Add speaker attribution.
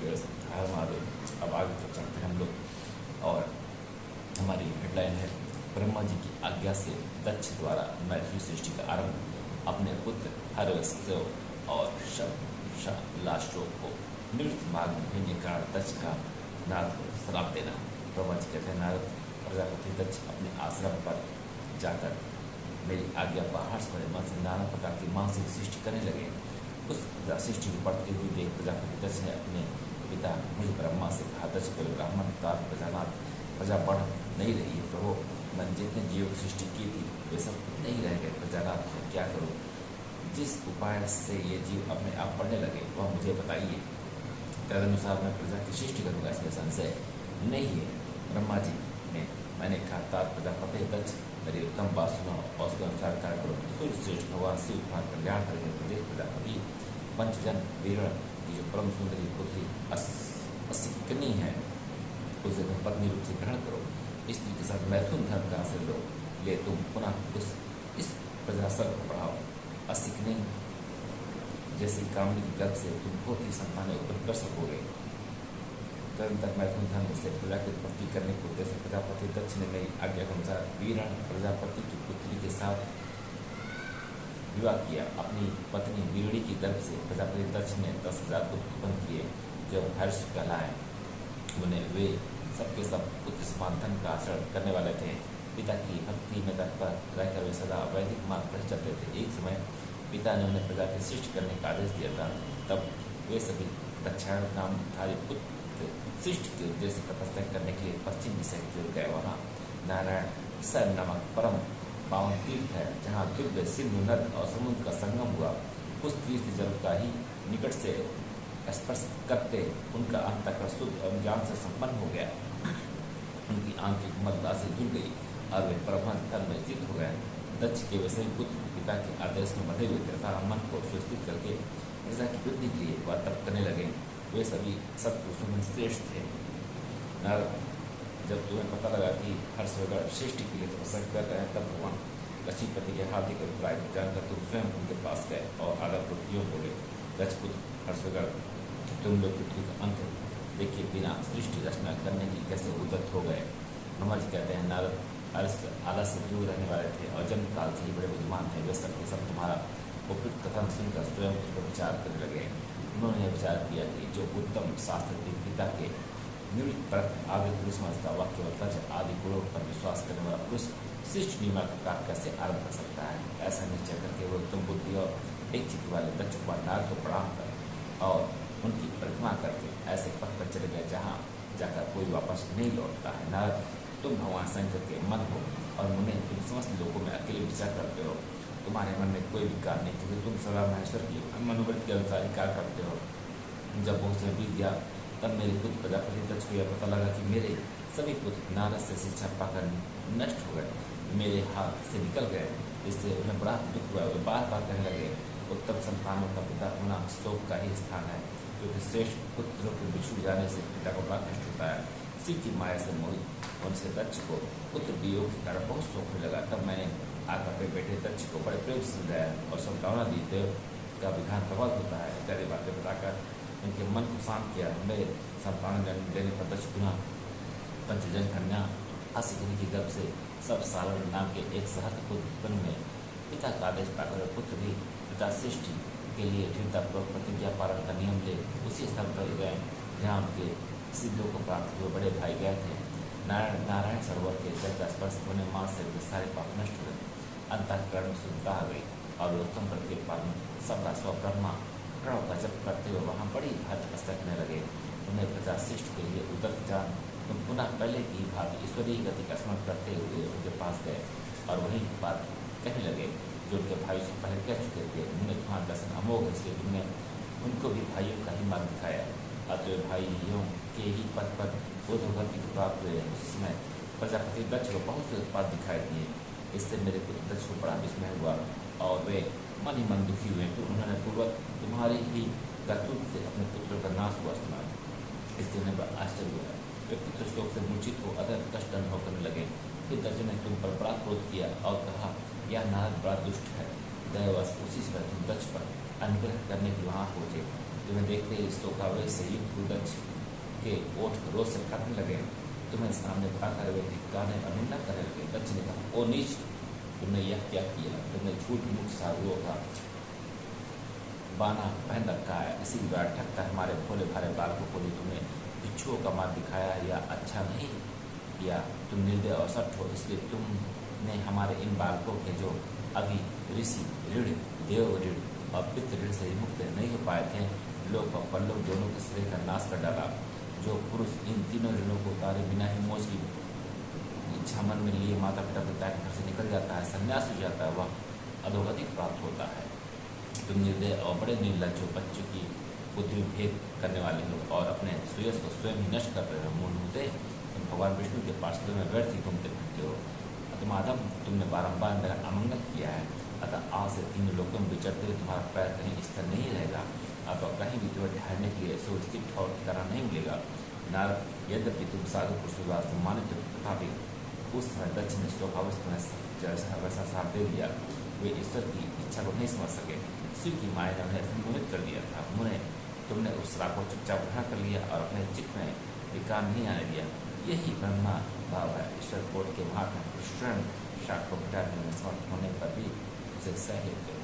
Speaker 1: हर महादेव। अब आगे तो चलते हैं हम लोग और हमारी हेडलाइन है ब्रह्मा जी की आज्ञा से दक्ष द्वारा मैथिली सृष्टि का आरंभ। अपने पुत्र हर्षस्व और लाष्ट्रों को निवृत्त मार्ग में भेजने का दक्ष का नारद को श्राप देना। ब्रह्मा जी कहते हैं नारद प्रजापति दक्ष अपने आश्रम पर जाकर मेरी आज्ञा पर हर्ष भरे मन से नाना प्रकार की मानसिक सृष्टि करने लगे। उस सृष्टि को बढ़ती हुई देख प्रजापति दक्ष ने अपने पिता मुझ ब्रह्मा से कहा, दक्ष को ब्राह्मण का प्रजानाथ प्रजा बढ़ नहीं रही है प्रभु, मैंने जितने जीवों की सृष्टि की थी वे सब नहीं रह गए, प्रजानाथ मैं क्या करूँ? जिस उपाय से ये जीव अपने आप बढ़ने लगे वह मुझे बताइए, तदनुसार मैं प्रजा की सृष्टि करूँगा, इसमें संशय नहीं है। ब्रह्मा जी ने मैंने कहा, तात प्रजापति दक्ष मेरी उत्तम बात सुनो और उसके अनुसार कार्य करो। सूर्य श्रेष्ठ भगवान शिव तुम्हारा कल्याण करेंगे। प्रदेश प्रजापति पंचजन वीरण की जो परम सुंदरी पुत्री असिकनी है उसे तुम पत्नी रूप से ग्रहण करो। स्त्री के साथ मैथुन धर्म का आश्रय लो, ले तुम पुनः इस प्रजासर को बढ़ाओ। असिकनी जैसी कामनी की गर्भ से तुम बहुत ही संतानें उत्पन्न कर सकोगे। तदनंतर मैथुन धर्म से प्रजा की उत्पत्ति करने के उद्देश्य प्रजापति दक्ष ने मेरी आज्ञा के अनुसार वीरण प्रजापति की पुत्री के साथ विवाह किया। अपनी पत्नी वीरणी की गर्भ से प्रजापति दक्ष ने 10,000 पुत्र उत्पन्न किए जो हर्ष कहलाए। उन्हें वे सबके सब पुत्र समान धन का आचरण करने वाले थे। पिता की भक्ति में तत्पर रहकर वे सदा वैदिक मार्ग पर चलते थे। एक समय पिता ने उन्हें प्रजा की सृष्टि करने का आदेश दिया था। तब वे सभी दक्षिण नामधारी पुत्र सृष्टि के उद्देश्य तपस्या करने के लिए पश्चिम दिशा की ओर गए। वहाँ नारायण सर नामक परम पावन तीर्थ है जहाँ दिव्य सिंधु नद और समुद्र का संगम हुआ। उस तीर्थ जल का ही निकट से स्पर्श करते उनका अंतःकरण शुद्ध और ज्ञान से संपन्न हो गया। उनकी आंतरिक मददा से जुड़ गई और वे परमात्मा तन में स्थित हो गए। दक्ष के वैसे पुत्र पिता के आदेश में बंधे हुए तथा मन को सुस्थित करके प्रजा की वृद्धि के लिए वह तप करने लगे। वे सभी सत्पुरुषों में श्रेष्ठ थे। नारद, जब तुम्हें पता लगा कि हर्षवर्धन सृष्टि के लिए तपस्या कर रहे हैं तब भगवान लक्ष्मीपति के हार्दिक अभिप्राय जानकर तुम स्वयं उनके पास गए और आदर योग बोले, रजपुत्र हर्षवर्धन, तुम लोग पृथ्वी का अंत देखिए बिना सृष्टि रचना करने की कैसे उद्यत हो गए। ब्रह्मा जी कहते हैं नारद आलस से दूर रहने वाले थे और जन्म काल से ही बड़े बुद्धिमान थे। वे सबके सब तुम्हारा उपयुक्त कथन सुनकर स्वयं उस पर विचार करने लगे। उन्होंने विचार किया कि जो उत्तम शास्त्र पिता के निवृत्त परत आगे पुरुष समझता वाक्य वत्ता आदि गुणों पर विश्वास करने वाला पुरुष सृष्टि निर्माण का कार्य कैसे आरंभ कर सकता है। ऐसा निश्चय करके वो उत्तम बुद्धि और एक चित्त वाले दक्ष कुमार नारद को प्रणाम कर और उनकी परिक्रमा करके ऐसे पथ पर चले गए जहाँ जाकर कोई वापस नहीं लौटता है। नारद, तुम भगवान शंकर के मन हो और मुने तुम समस्त लोगों में अकेले विचार करते हो। तुम्हारे मन में कोई विकार नहीं क्योंकि तुम सदा महेश्वर की मनोवृत्ति के अनुसार ही कार्य करते हो। जब बहुत से बीत गया तब मेरे पुत्र प्रजापति दक्ष को यह पता लगा कि मेरे सभी पुत्र नारद से शिक्षा पाकर नष्ट हो गए, मेरे हाथ से निकल गए। इससे उन्हें बड़ा दुख हुआ। वे बार बार कहने लगे, उत्तम संतानों का पिता होना शोक का ही स्थान है क्योंकि श्रेष्ठ पुत्रों के बिछुड़ जाने से पिता को बड़ा कष्ट होता है। शिव की माया से मोहित उनसे दक्ष को पुत्र वियोग के कारण बहुत शोक होने लगा। तब मैंने आकर अपने बेटे दक्ष को बड़े प्रेम से समझाया और संभावना दी देव का विधान प्रबल होता है इत्यादि बातें बताकर उनके मन को शांत किया। मेरे संतान जन्म देने पर दक्ष पुनः पंचजन कन्या असिकनी की गर्भ से सब सारण नाम के एक सहस्त्र पुत्र उत्पन्न हुए। पिता का आदेश पाकर पुत्र भी पिता सृष्टि के लिए दृढ़तापूर्वक प्रतिज्ञा पालन का नियम ले उसी स्थल पर गए जहाँ उनके सिद्धों को प्राप्त हुए बड़े भाई गए थे। नारायण सरोवर के जल का स्पर्श होने माँ से सारे पाप नष्ट हो गए, अंतःकरण में शुद्धता आ गई और उत्तम व्रत के पालन सबका स्वब्रह्मा प्रणव का जप करते हुए वहाँ बड़ी भात तपस्या करने लगे। उन्हें प्रजा शिष्ट के लिए उदक जान तुम पुनः पहले की भांति ईश्वरीय गति का स्मरण करते हुए उनके पास गए और वही बात कहने लगे जो उनके भाई से पहले कह चुके थे। उन्होंने तुम्हारा दर्शन अमोघ इसलिए तुमने उनको भी भाइयों का ही मार्ग दिखाया। अतः भाइयों के ही पद पर बोधोगति को प्राप्त हुए। उस समय प्रजापति दक्ष को बहुत से उत्पाद दिखाई दिए। इससे मेरे पुत्र दक्ष को बड़ा विस्मय हुआ और वे मन ही मन दुखी हुए। तो उन्होंने पूर्वक तुम्हारी ही कर्तव्य से अपने पुत्रों का नाश हुआ सुना। इससे उन्हें बड़ा आश्चर्य हुआ। वे पुत्र शोक से मूर्छित हो अत्यंत कष्ट अनुभव करने लगे। फिर दक्ष ने तुम पर बड़ा क्रोध किया और कहा, यह नारद बड़ा दुष्ट है। दयावश उसी समय तुम दक्ष पर अनुग्रह करने के वहाँ पहुँचे। तुम्हें देखते ही शोकावेश से युक्त दक्ष के ओठ रोज से फटने लगे। तुम्हें सामने पाकर वे धिक्कारने और निंदा करने लगे। दक्ष ने कहा, ओ नीच, तुमने यह क्या किया? तुमने झूठ मूठ साधुओं का बाना पहन रखा है। इसी बार ठग कर हमारे भोले भाले बालकों को भी तुमने भिक्षुओं का मार्ग दिखाया, या अच्छा नहीं किया। तुम निर्दय और सठ हो, इसलिए तुमने हमारे इन बालकों के जो अभी ऋषि ऋण, देव ऋण और पितृ ऋण से मुक्त नहीं हो पाए थे, लोक और परलोक दोनों के शरीर का नाश कर डाला। जो पुरुष इन तीनों ऋणों को उतारे बिना ही मौज की इच्छा मन में लिए माता पिता के त्याग घर से निकल जाता है, संन्यास हो जाता है, वह अधोगति प्राप्त होता है। तुम निर्दय और बड़े निर्लज्ज हो, बच्चों की बुद्धि में भेद करने वाले हो और अपने श्रेयस को स्वयं ही नष्ट कर रहे हो। मूल मुद्दे तुम भगवान विष्णु के पार्षदों में व्यर्थ ही घूमते फिरते हो। अतमादम, तुमने बारंबार मेरा अमंगल किया है, अतः आज से तीनों लोगों में विचरते हुए तुम्हारा पैर कहीं स्थिर नहीं रहेगा। अब कहीं भी तुम्हें ठहरने के लिए सुस्थित और ठिकाना नहीं मिलेगा। नारद, यद्यपि तुम साधु पुरुषों द्वारा सम्मानित हो, तथापि उस समय दक्ष ने स्वभावश तुम्हें जैसा वैसा साथ दे दिया। वे ईश्वर की इच्छा को नहीं समझ सके। शिव की माया ने उन्हें सम्मोहित कर दिया था। मुने, तुमने उस श्राप को चुपचाप ग्रहण कर लिया और अपने चित्त में विकार नहीं आने दिया। यही ब्रह्मा भाव है। ईश्वर कोट के महात्मा कृष्ण शाप को मिटाने में समर्थ होने पर भी उसे सह लेते हो।